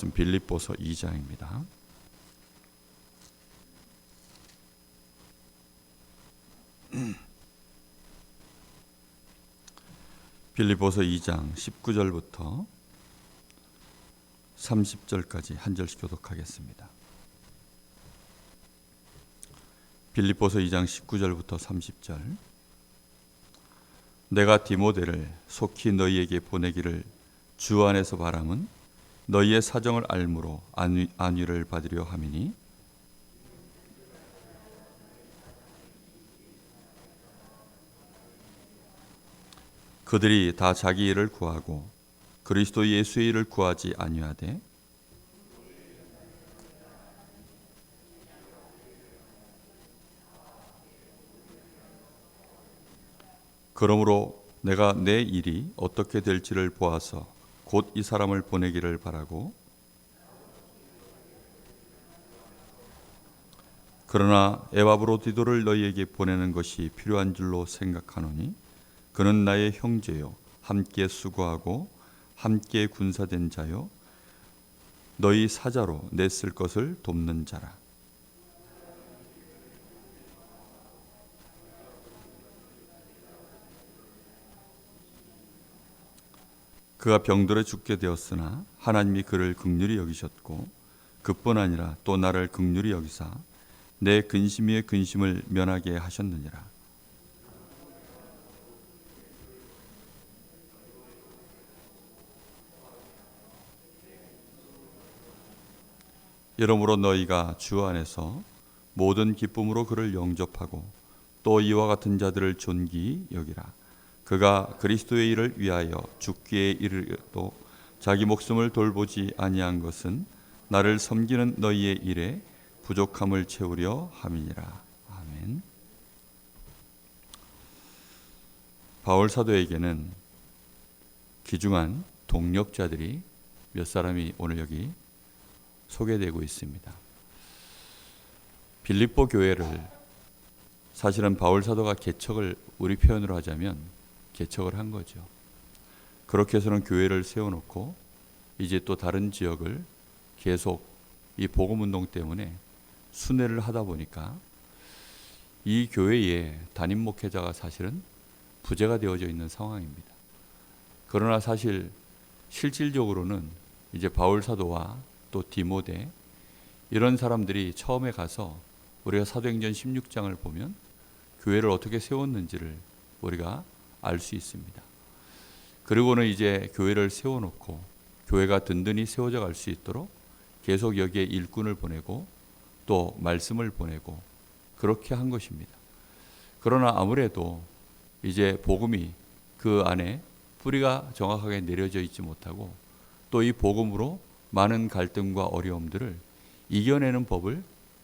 빌립보서 2장입니다. 빌립보서 2장 19절부터 30절까지 한 절씩 교독하겠습니다. 빌립보서 2장 19절부터 30절. 내가 디모데를 속히 너희에게 보내기를 주 안에서 바람은 너희의 사정을 알므로 안위를 받으려 함이니 그들이 다 자기 일을 구하고 그리스도 예수의 일을 구하지 아니하되 그러므로 내가 내 일이 어떻게 될지를 보아서 곧 이 사람을 보내기를 바라고 그러나 에바브로디도를 너희에게 보내는 것이 필요한 줄로 생각하노니 그는 나의 형제요 함께 수고하고 함께 군사된 자요 너희 사자로 내 쓸 것을 돕는 자라. 그가 병들어 죽게 되었으나 하나님이 그를 긍휼히 여기셨고 그뿐 아니라 또 나를 긍휼히 여기사 내 근심 위에 근심을 면하게 하셨느니라. 이러므로 너희가 주 안에서 모든 기쁨으로 그를 영접하고 또 이와 같은 자들을 존귀히 여기라. 그가 그리스도의 일을 위하여 죽기에 이르러도 자기 목숨을 돌보지 아니한 것은 나를 섬기는 너희의 일에 부족함을 채우려 함이니라. 아멘. 바울 사도에게는 귀중한 동력자들이 몇 사람이 오늘 여기 소개되고 있습니다. 빌립보 교회를 사실은 바울 사도가 개척을 우리 표현으로 하자면 개척을 한 거죠. 그렇게 해서는 교회를 세워놓고 이제 또 다른 지역을 계속 이 복음운동 때문에 순회를 하다 보니까 이 교회에 담임 목회자가 사실은 부재가 되어져 있는 상황입니다. 그러나 사실 실질적으로는 이제 바울 사도와 또 디모데 이런 사람들이 처음에 가서 우리가 사도행전 16장을 보면 교회를 어떻게 세웠는지를 우리가 알 수 있습니다. 그리고는 이제 교회를 세워놓고 교회가 든든히 세워져 갈 수 있도록 계속 여기에 일꾼을 보내고 또 말씀을 보내고 그렇게 한 것입니다. 그러나 아무래도 이제 복음이 그 안에 뿌리가 정확하게 내려져 있지 못하고 또 이 복음으로 많은 갈등과 어려움들을 이겨내는 법을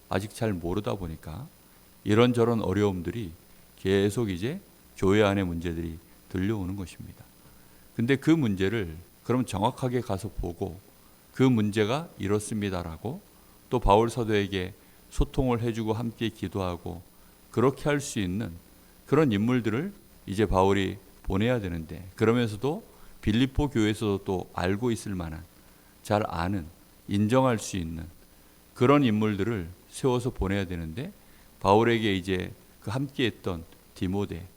아직 잘 모르다 보니까 이런저런 어려움들이 계속 이제 교회 안의 문제들이 들려오는 것입니다. 근데 그 문제를 그럼 정확하게 가서 보고 그 문제가 이렇습니다라고 또 바울 사도에게 소통을 해주고 함께 기도하고 그렇게 할 수 있는 그런 인물들을 이제 바울이 보내야 되는데 그러면서도 빌립보 교회에서도 또 알고 있을 만한 잘 아는 인정할 수 있는 그런 인물들을 세워서 보내야 되는데 바울에게 이제 그 함께 했던 디모데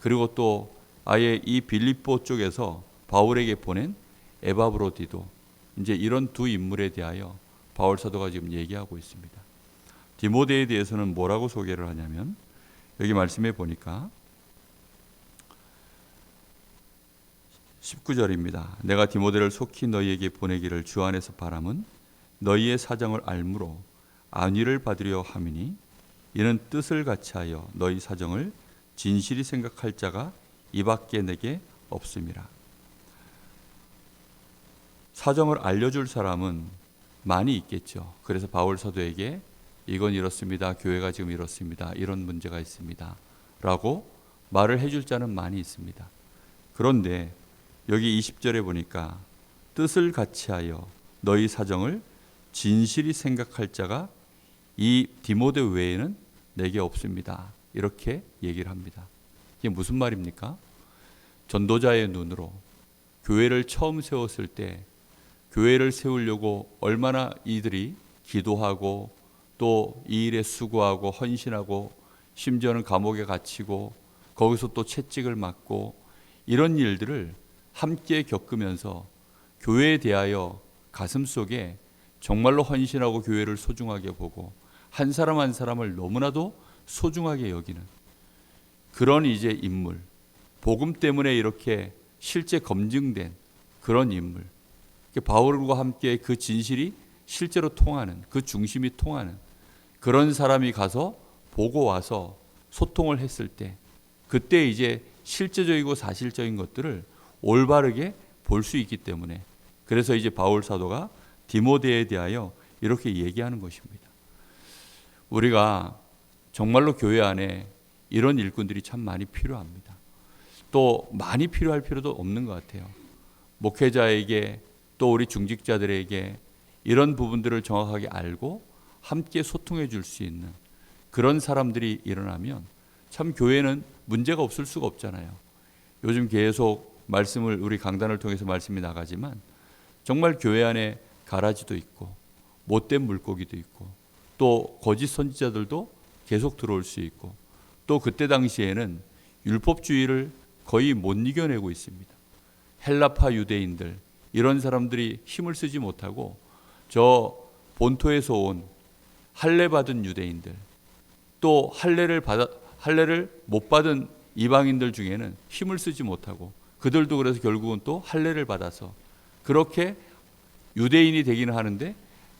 그리고 또 아예 이 빌립보 쪽에서 바울에게 보낸 에바브로디도 이제 이런 두 인물에 대하여 바울 사도가 지금 얘기하고 있습니다. 디모데에 대해서는 뭐라고 소개를 하냐면 여기 말씀해 보니까 19절입니다. 내가 디모데를 속히 너희에게 보내기를 주 안에서 바람은 너희의 사정을 알므로 안위를 받으려 함이니 이는 뜻을 같이하여 너희 사정을 진실히 생각할 자가 이밖에 내게 없음이라. 사정을 알려줄 사람은 많이 있겠죠. 그래서 바울 사도에게 이건 이렇습니다. 교회가 지금 이렇습니다. 이런 문제가 있습니다. 라고 말을 해줄 자는 많이 있습니다. 그런데 여기 20절에 보니까 뜻을 같이하여 너희 사정을 진실히 생각할 자가 이 디모데 외에는 내게 없습니다. 이렇게 얘기를 합니다. 이게 무슨 말입니까? 전도자의 눈으로 교회를 처음 세웠을 때 교회를 세우려고 얼마나 이들이 기도하고 또 이 일에 수고하고 헌신하고 심지어는 감옥에 갇히고 거기서 또 채찍을 맞고 이런 일들을 함께 겪으면서 교회에 대하여 가슴속에 정말로 헌신하고 교회를 소중하게 보고 한 사람 한 사람을 너무나도 소중하게 여기는 그런 이제 인물, 복음 때문에 이렇게 실제 검증된 그런 인물, 바울과 함께 그 진실이 실제로 통하는, 그 중심이 통하는 그런 사람이 가서 보고 와서 소통을 했을 때 그때 이제 실제적이고 사실적인 것들을 올바르게 볼 수 있기 때문에 그래서 이제 바울 사도가 디모데에 대하여 이렇게 얘기하는 것입니다. 우리가 정말로 교회 안에 이런 일꾼들이 참 많이 필요합니다. 또 많이 필요할 필요도 없는 것 같아요. 목회자에게 또 우리 중직자들에게 이런 부분들을 정확하게 알고 함께 소통해 줄 수 있는 그런 사람들이 일어나면 참 교회는 문제가 없을 수가 없잖아요. 요즘 계속 말씀을 우리 강단을 통해서 말씀이 나가지만 정말 교회 안에 가라지도 있고 못된 물고기도 있고 또 거짓 선지자들도 계속 들어올 수 있고 또 그때 당시에는 율법주의를 거의 못 이겨내고 있습니다. 헬라파 유대인들 이런 사람들이 힘을 쓰지 못하고 저 본토에서 온 할례 받은 유대인들 또 할례를 못 받은 이방인들 중에는 힘을 쓰지 못하고 그들도 그래서 결국은 또 할례를 받아서 그렇게 유대인이 되기는 하는데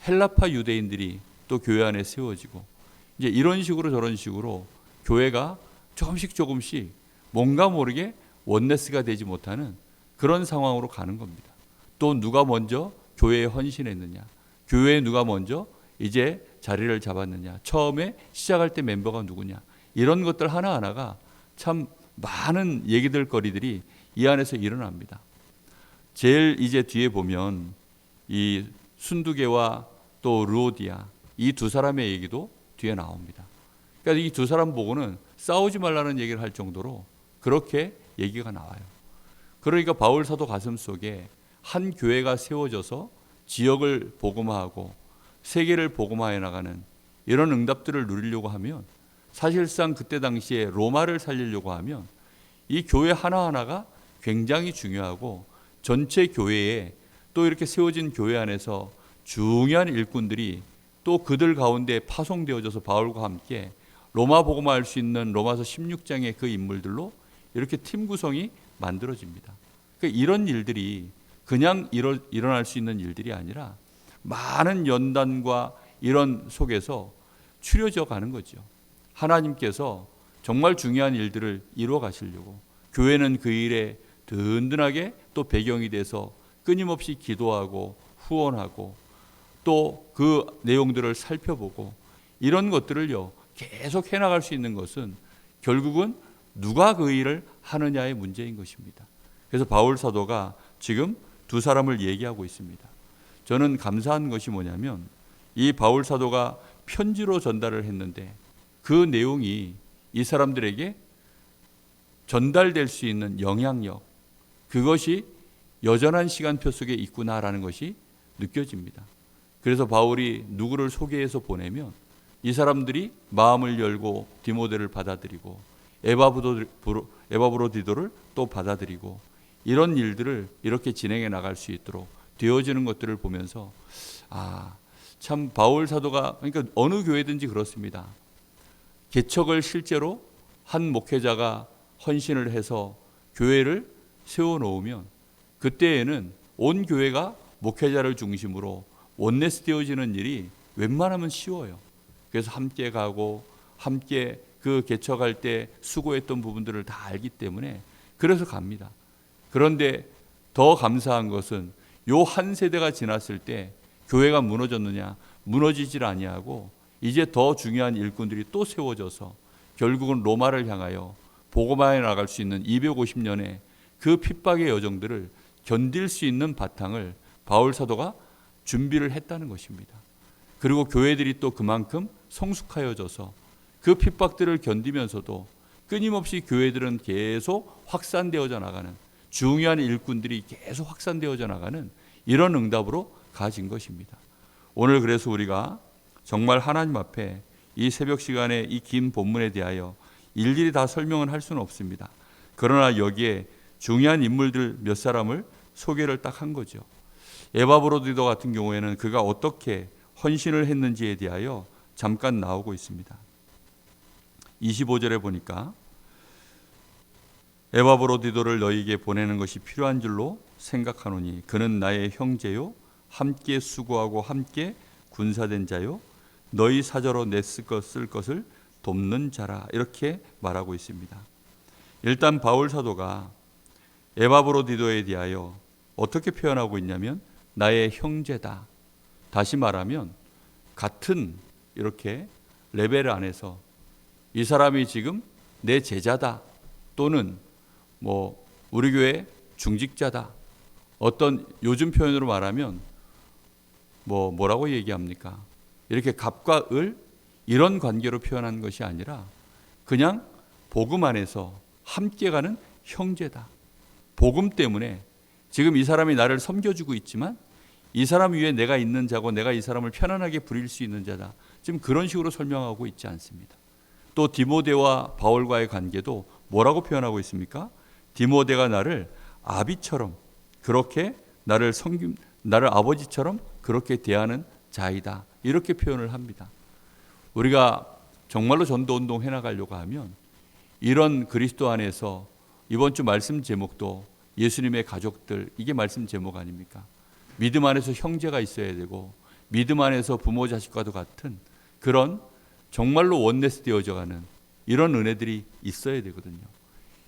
헬라파 유대인들이 또 교회 안에 세워지고 이제 이런 식으로 저런 식으로 교회가 조금씩 뭔가 모르게 원네스가 되지 못하는 그런 상황으로 가는 겁니다. 또 누가 먼저 교회에 헌신했느냐, 교회에 누가 먼저 이제 자리를 잡았느냐, 처음에 시작할 때 멤버가 누구냐, 이런 것들 하나하나가 참 많은 얘기들 거리들이 이 안에서 일어납니다. 제일 이제 뒤에 보면 이 순두개와 또 르오디아 이 두 사람의 얘기도 뒤에 나옵니다. 그러니까 이 두 사람 보고는 싸우지 말라는 얘기를 할 정도로 그렇게 얘기가 나와요. 그러니까 바울 사도 가슴 속에 한 교회가 세워져서 지역을 복음화하고 세계를 복음화해 나가는 이런 응답들을 누리려고 하면 사실상 그때 당시에 로마를 살리려고 하면 이 교회 하나하나가 굉장히 중요하고 전체 교회에 또 이렇게 세워진 교회 안에서 중요한 일꾼들이 또 그들 가운데 파송되어져서 바울과 함께 로마 복음화할 수 있는 로마서 16장의 그 인물들로 이렇게 팀 구성이 만들어집니다. 그러니까 이런 일들이 그냥 일어날 수 있는 일들이 아니라 많은 연단과 이런 속에서 추려져 가는 거죠. 하나님께서 정말 중요한 일들을 이루어 가시려고 교회는 그 일에 든든하게 또 배경이 돼서 끊임없이 기도하고 후원하고 또 그 내용들을 살펴보고 이런 것들을요 계속 해나갈 수 있는 것은 결국은 누가 그 일을 하느냐의 문제인 것입니다. 그래서 바울 사도가 지금 두 사람을 얘기하고 있습니다. 저는 감사한 것이 뭐냐면 이 바울 사도가 편지로 전달을 했는데 그 내용이 이 사람들에게 전달될 수 있는 영향력, 그것이 여전한 시간표 속에 있구나라는 것이 느껴집니다. 그래서 바울이 누구를 소개해서 보내면 이 사람들이 마음을 열고 디모데를 받아들이고 에바브로디도를 또 받아들이고 이런 일들을 이렇게 진행해 나갈 수 있도록 되어지는 것들을 보면서 참 바울 사도가 그러니까 어느 교회든지 그렇습니다. 개척을 실제로 한 목회자가 헌신을 해서 교회를 세워놓으면 그때에는 온 교회가 목회자를 중심으로 원네스 되어지는 일이 웬만하면 쉬워요. 그래서 함께 가고 함께 그 개척할 때 수고했던 부분들을 다 알기 때문에 그래서 갑니다. 그런데 더 감사한 것은 요 한 세대가 지났을 때 교회가 무너졌느냐, 무너지질 아니하고 이제 더 중요한 일꾼들이 또 세워져서 결국은 로마를 향하여 복음화해 나갈 수 있는 250년의 그 핍박의 여정들을 견딜 수 있는 바탕을 바울 사도가 준비를 했다는 것입니다. 그리고 교회들이 또 그만큼 성숙하여져서 그 핍박들을 견디면서도 끊임없이 교회들은 계속 확산되어져 나가는 중요한 일꾼들이 계속 확산되어져 나가는 이런 응답으로 가진 것입니다. 오늘 그래서 우리가 정말 하나님 앞에 이 새벽 시간에 이 긴 본문에 대하여 일일이 다 설명은 할 수는 없습니다. 그러나 여기에 중요한 인물들 몇 사람을 소개를 딱 한 거죠. 에바브로디도 같은 경우에는 그가 어떻게 헌신을 했는지에 대하여 잠깐 나오고 있습니다. 25절에 보니까 에바브로디도를 너희에게 보내는 것이 필요한 줄로 생각하노니 그는 나의 형제요 함께 수고하고 함께 군사된 자요 너희 사저로 쓸 것을 돕는 자라, 이렇게 말하고 있습니다. 일단 바울 사도가 에바브로디도에 대하여 어떻게 표현하고 있냐면 나의 형제다. 다시 말하면 같은 이렇게 레벨 안에서 이 사람이 지금 내 제자다, 또는 우리 교회 중직자다. 어떤 요즘 표현으로 말하면 뭐라고 얘기합니까? 이렇게 갑과 을, 이런 관계로 표현한 것이 아니라 그냥 복음 안에서 함께 가는 형제다. 복음 때문에 지금 이 사람이 나를 섬겨주고 있지만 이 사람 위에 내가 있는 자고 내가 이 사람을 편안하게 부릴 수 있는 자다. 지금 그런 식으로 설명하고 있지 않습니다. 또 디모데와 바울과의 관계도 뭐라고 표현하고 있습니까? 디모데가 나를 아비처럼 그렇게 나를 아버지처럼 그렇게 대하는 자이다. 이렇게 표현을 합니다. 우리가 정말로 전도운동 해나가려고 하면 이런 그리스도 안에서 이번 주 말씀 제목도 예수님의 가족들, 이게 말씀 제목 아닙니까? 믿음 안에서 형제가 있어야 되고 믿음 안에서 부모 자식과도 같은 그런 정말로 원네스 되어져가는 이런 은혜들이 있어야 되거든요.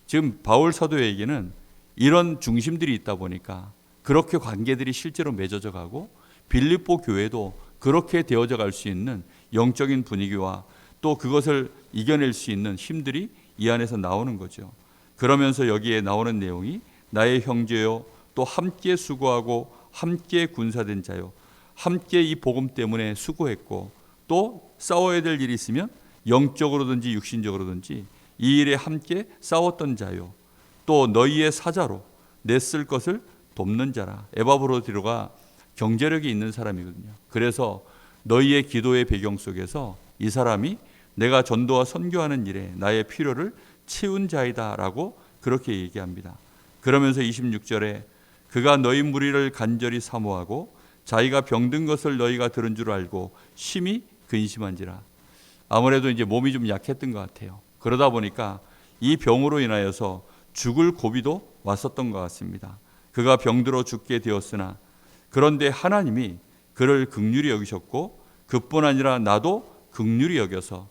지금 바울 사도에게는 이런 중심들이 있다 보니까 그렇게 관계들이 실제로 맺어져 가고 빌립보 교회도 그렇게 되어져 갈 수 있는 영적인 분위기와 또 그것을 이겨낼 수 있는 힘들이 이 안에서 나오는 거죠. 그러면서 여기에 나오는 내용이 나의 형제요 또 함께 수고하고 함께 군사된 자요, 함께 이 복음 때문에 수고했고 또 싸워야 될 일이 있으면 영적으로든지 육신적으로든지 이 일에 함께 싸웠던 자요, 또 너희의 사자로 냈을 것을 돕는 자라. 에바브로디도가 경제력이 있는 사람이거든요. 그래서 너희의 기도의 배경 속에서 이 사람이 내가 전도와 선교하는 일에 나의 필요를 채운 자이다라고 그렇게 얘기합니다. 그러면서 26절에 그가 너희 무리를 간절히 사모하고 자기가 병든 것을 너희가 들은 줄 알고 심히 근심한지라. 아무래도 이제 몸이 좀 약했던 것 같아요. 그러다 보니까 이 병으로 인하여서 죽을 고비도 왔었던 것 같습니다. 그가 병들어 죽게 되었으나 그런데 하나님이 그를 긍휼히 여기셨고 그뿐 아니라 나도 긍휼히 여겨서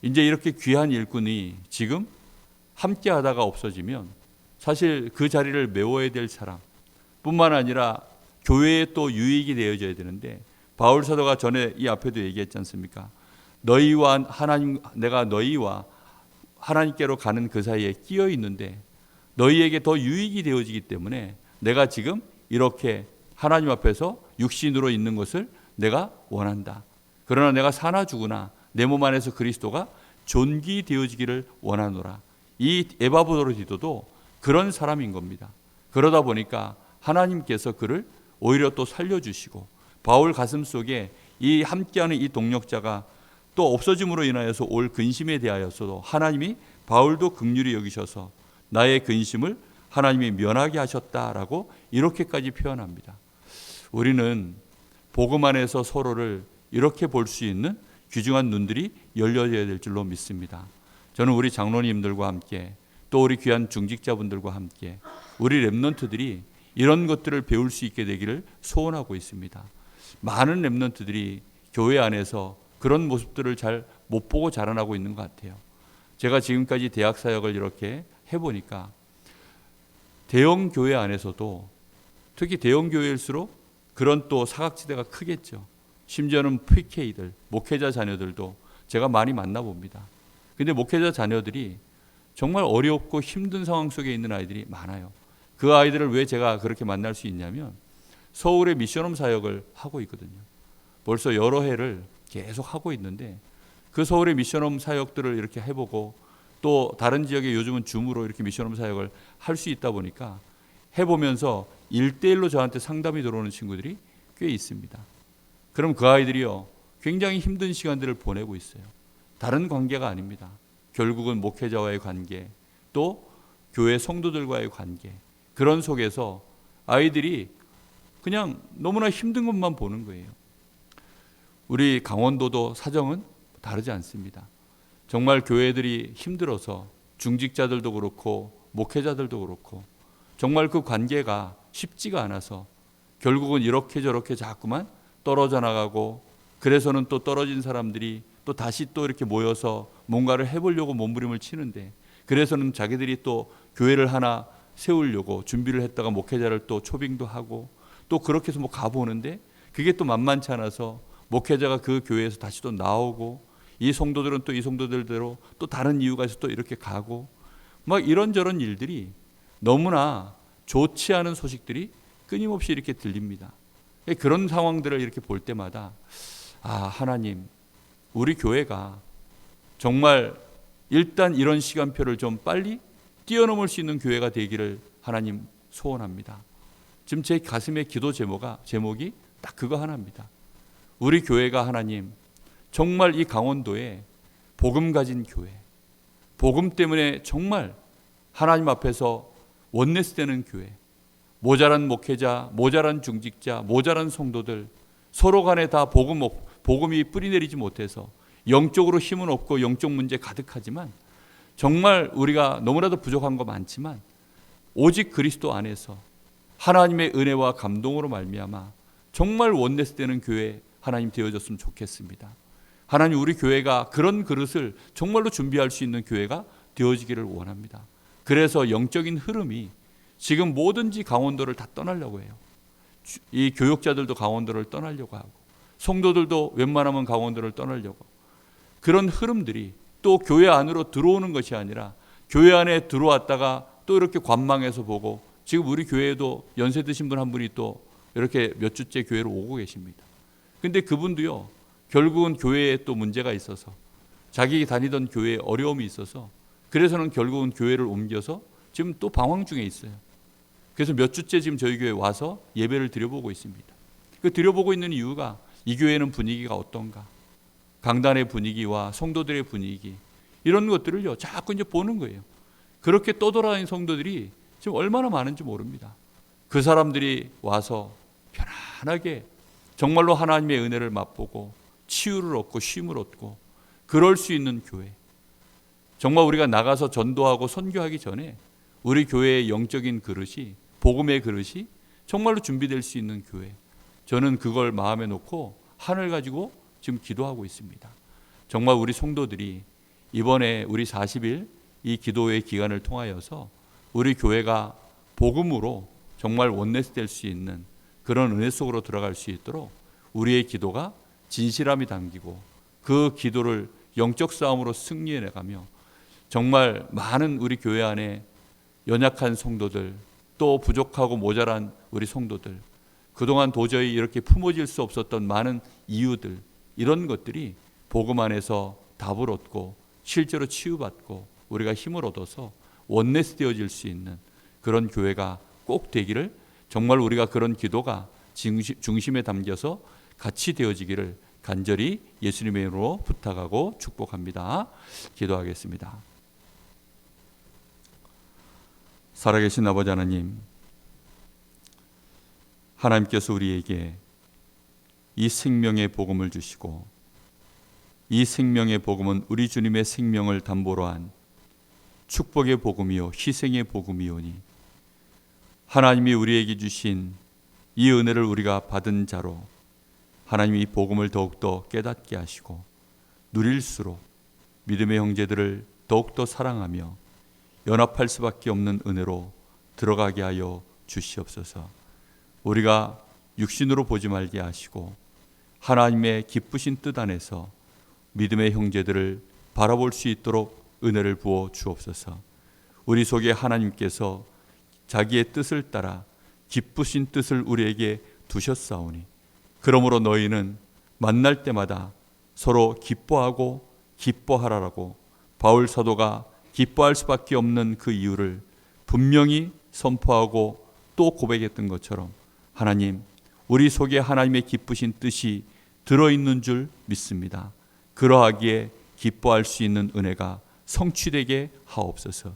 이제 이렇게 귀한 일꾼이 지금 함께 하다가 없어지면 사실 그 자리를 메워야 될 사람 뿐만 아니라 교회에 또 유익이 되어져야 되는데, 바울 사도가 전에 이 앞에도 얘기했지 않습니까? 너희와 하나님, 내가 너희와 하나님께로 가는 그 사이에 끼어 있는데 너희에게 더 유익이 되어지기 때문에 내가 지금 이렇게 하나님 앞에서 육신으로 있는 것을 내가 원한다. 그러나 내가 사나 죽으나 내 몸 안에서 그리스도가 존귀되어지기를 원하노라. 이 에바브로디도도 그런 사람인 겁니다. 그러다 보니까 하나님께서 그를 오히려 또 살려주시고 바울 가슴 속에 이 함께하는 이 동력자가 또 없어짐으로 인하여서 올 근심에 대하여서도 하나님이 바울도 긍휼히 여기셔서 나의 근심을 하나님이 면하게 하셨다라고 이렇게까지 표현합니다. 우리는 복음 안에서 서로를 이렇게 볼 수 있는 귀중한 눈들이 열려져야 될 줄로 믿습니다. 저는 우리 장로님들과 함께 또 우리 귀한 중직자분들과 함께 우리 렘넌트들이 이런 것들을 배울 수 있게 되기를 소원하고 있습니다. 많은 렘넌트들이 교회 안에서 그런 모습들을 잘 못 보고 자라나고 있는 것 같아요. 제가 지금까지 대학 사역을 이렇게 해보니까 대형 교회 안에서도 특히 대형 교회일수록 그런 또 사각지대가 크겠죠. 심지어는 PK들, 목회자 자녀들도 제가 많이 만나봅니다. 근데 목회자 자녀들이 정말 어렵고 힘든 상황 속에 있는 아이들이 많아요. 그 아이들을 왜 제가 그렇게 만날 수 있냐면 서울에 미션홈 사역을 하고 있거든요. 벌써 여러 해를 계속 하고 있는데 그 서울의 미션홈 사역들을 이렇게 해보고 또 다른 지역에 요즘은 줌으로 이렇게 미션홈 사역을 할 수 있다 보니까 해보면서 1대1로 저한테 상담이 들어오는 친구들이 꽤 있습니다. 그럼 그 아이들이요, 굉장히 힘든 시간들을 보내고 있어요. 다른 관계가 아닙니다. 결국은 목회자와의 관계, 또 교회 성도들과의 관계, 그런 속에서 아이들이 그냥 너무나 힘든 것만 보는 거예요. 우리 강원도도 사정은 다르지 않습니다. 정말 교회들이 힘들어서 중직자들도 그렇고 목회자들도 그렇고 정말 그 관계가 쉽지가 않아서 결국은 이렇게 저렇게 자꾸만 떨어져 나가고, 그래서는 또 떨어진 사람들이 또 다시 또 이렇게 모여서 뭔가를 해보려고 몸부림을 치는데, 그래서는 자기들이 또 교회를 하나 세우려고 준비를 했다가 목회자를 또 초빙도 하고 또 그렇게 해서 뭐 가보는데 그게 또 만만치 않아서 목회자가 그 교회에서 다시 또 나오고, 이 성도들은 또 이 성도들대로 또 다른 이유가 있어서 또 이렇게 가고, 막 이런저런 일들이 너무나 좋지 않은 소식들이 끊임없이 이렇게 들립니다. 그런 상황들을 이렇게 볼 때마다 하나님, 우리 교회가 정말 일단 이런 시간표를 좀 빨리 뛰어넘을 수 있는 교회가 되기를 하나님 소원합니다. 지금 제 가슴의 기도 제목이 딱 그거 하나입니다. 우리 교회가 하나님 정말 이 강원도에 복음 가진 교회, 복음 때문에 정말 하나님 앞에서 원네스 되는 교회, 모자란 목회자, 모자란 중직자, 모자란 성도들, 서로 간에 다 복음이 뿌리내리지 못해서 영적으로 힘은 없고 영적 문제 가득하지만 정말 우리가 너무나도 부족한 거 많지만 오직 그리스도 안에서 하나님의 은혜와 감동으로 말미암아 정말 원네스 되는 교회 하나님 되어졌으면 좋겠습니다. 하나님, 우리 교회가 그런 그릇을 정말로 준비할 수 있는 교회가 되어지기를 원합니다. 그래서 영적인 흐름이 지금 뭐든지 강원도를 다 떠나려고 해요. 이 교육자들도 강원도를 떠나려고 하고 성도들도 웬만하면 강원도를 떠나려고, 그런 흐름들이 또 교회 안으로 들어오는 것이 아니라 교회 안에 들어왔다가 또 이렇게 관망해서 보고, 지금 우리 교회에도 연세 드신 분 한 분이 또 이렇게 몇 주째 교회로 오고 계십니다. 근데 그분도요, 결국은 교회에 또 문제가 있어서 자기 다니던 교회에 어려움이 있어서 그래서는 결국은 교회를 옮겨서 지금 또 방황 중에 있어요. 그래서 몇 주째 지금 저희 교회에 와서 예배를 드려보고 있습니다. 그 드려보고 있는 이유가 이 교회는 분위기가 어떤가, 강단의 분위기와 성도들의 분위기, 이런 것들을요 자꾸 이제 보는 거예요. 그렇게 떠돌아다니는 성도들이 지금 얼마나 많은지 모릅니다. 그 사람들이 와서 편안하게 정말로 하나님의 은혜를 맛보고 치유를 얻고 쉼을 얻고 그럴 수 있는 교회, 정말 우리가 나가서 전도하고 선교하기 전에 우리 교회의 영적인 그릇이, 복음의 그릇이 정말로 준비될 수 있는 교회, 저는 그걸 마음에 놓고 하늘 가지고 지금 기도하고 있습니다. 정말 우리 성도들이 이번에 우리 40일 이 기도의 기간을 통하여서 우리 교회가 복음으로 정말 원네스 될 수 있는 그런 은혜 속으로 들어갈 수 있도록 우리의 기도가 진실함이 담기고 그 기도를 영적 싸움으로 승리해 나가며 정말 많은 우리 교회 안에 연약한 성도들, 또 부족하고 모자란 우리 성도들, 그동안 도저히 이렇게 품어질 수 없었던 많은 이유들, 이런 것들이 복음 안에서 답을 얻고 실제로 치유받고 우리가 힘을 얻어서 원네스 되어질 수 있는 그런 교회가 꼭 되기를, 정말 우리가 그런 기도가 중심에 담겨서 같이 되어지기를 간절히 예수님의 이름으로 부탁하고 축복합니다. 기도하겠습니다. 살아계신 아버지 하나님, 하나님께서 우리에게 이 생명의 복음을 주시고 이 생명의 복음은 우리 주님의 생명을 담보로 한 축복의 복음이요 희생의 복음이오니, 하나님이 우리에게 주신 이 은혜를 우리가 받은 자로 하나님이 이 복음을 더욱더 깨닫게 하시고 누릴수록 믿음의 형제들을 더욱더 사랑하며 연합할 수밖에 없는 은혜로 들어가게 하여 주시옵소서. 우리가 육신으로 보지 말게 하시고 하나님의 기쁘신 뜻 안에서 믿음의 형제들을 바라볼 수 있도록 은혜를 부어 주옵소서. 우리 속에 하나님께서 자기의 뜻을 따라 기쁘신 뜻을 우리에게 두셨사오니, 그러므로 너희는 만날 때마다 서로 기뻐하고 기뻐하라라고 바울 사도가 기뻐할 수밖에 없는 그 이유를 분명히 선포하고 또 고백했던 것처럼, 하나님, 우리 속에 하나님의 기쁘신 뜻이 들어있는 줄 믿습니다. 그러하기에 기뻐할 수 있는 은혜가 성취되게 하옵소서.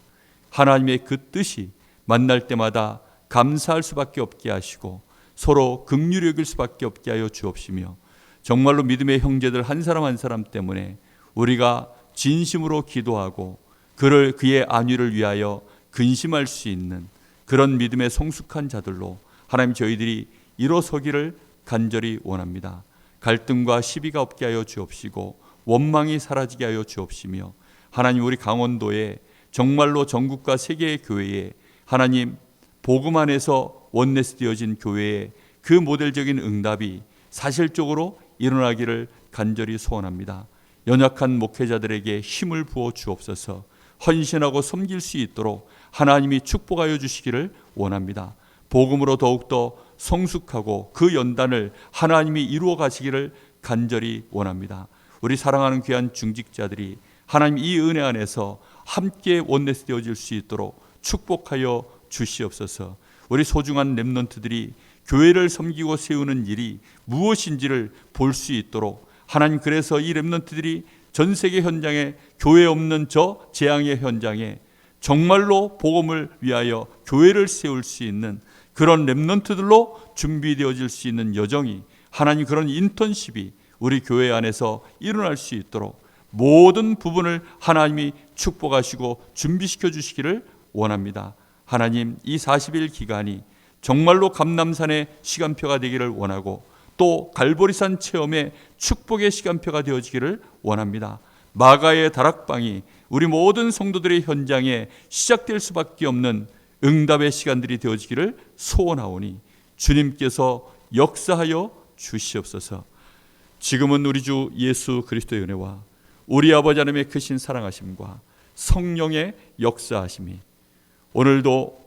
하나님의 그 뜻이 만날 때마다 감사할 수밖에 없게 하시고 서로 긍휼히 여길 수밖에 없게 하여 주옵시며, 정말로 믿음의 형제들 한 사람 한 사람 때문에 우리가 진심으로 기도하고 그의 안위를 위하여 근심할 수 있는 그런 믿음의 성숙한 자들로 하나님 저희들이 일어서기를 간절히 원합니다. 갈등과 시비가 없게 하여 주옵시고 원망이 사라지게 하여 주옵시며, 하나님 우리 강원도에 정말로 전국과 세계의 교회에 하나님 복음 안에서 원네스 되어진 교회의 그 모델적인 응답이 사실적으로 일어나기를 간절히 소원합니다. 연약한 목회자들에게 힘을 부어 주옵소서. 헌신하고 섬길 수 있도록 하나님이 축복하여 주시기를 원합니다. 복음으로 더욱더 성숙하고 그 연단을 하나님이 이루어 가시기를 간절히 원합니다. 우리 사랑하는 귀한 중직자들이 하나님 이 은혜 안에서 함께 원네스 되어질 수 있도록 축복하여 주시옵소서. 우리 소중한 렘넌트들이 교회를 섬기고 세우는 일이 무엇인지를 볼 수 있도록 하나님, 그래서 이 렘넌트들이 전 세계 현장에, 교회 없는 저 재앙의 현장에 정말로 복음을 위하여 교회를 세울 수 있는 그런 렘넌트들로 준비되어질 수 있는 여정이, 하나님 그런 인턴십이 우리 교회 안에서 일어날 수 있도록 모든 부분을 하나님이 축복하시고 준비시켜 주시기를 원합니다. 하나님, 이 40일 기간이 정말로 감람산의 시간표가 되기를 원하고 또 갈보리산 체험의 축복의 시간표가 되어지기를 원합니다. 마가의 다락방이 우리 모든 성도들의 현장에 시작될 수밖에 없는 응답의 시간들이 되어지기를 소원하오니 주님께서 역사하여 주시옵소서. 지금은 우리 주 예수 그리스도의 은혜와 우리 아버지 하나님의 크신 사랑하심과 성령의 역사하심이 오늘도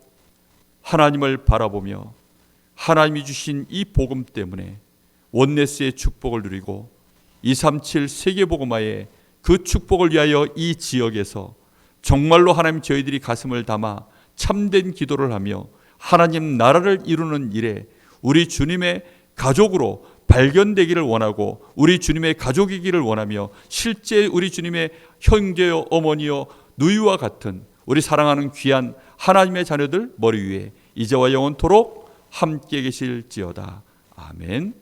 하나님을 바라보며 하나님이 주신 이 복음 때문에 원네스의 축복을 누리고 237 세계복음화의 그 축복을 위하여 이 지역에서 정말로 하나님 저희들이 가슴을 담아 참된 기도를 하며 하나님 나라를 이루는 일에 우리 주님의 가족으로 발견되기를 원하고 우리 주님의 가족이기를 원하며 실제 우리 주님의 형제여 어머니여 누이와 같은 우리 사랑하는 귀한 하나님의 자녀들 머리 위에 이제와 영원토록 함께 계실지어다. 아멘.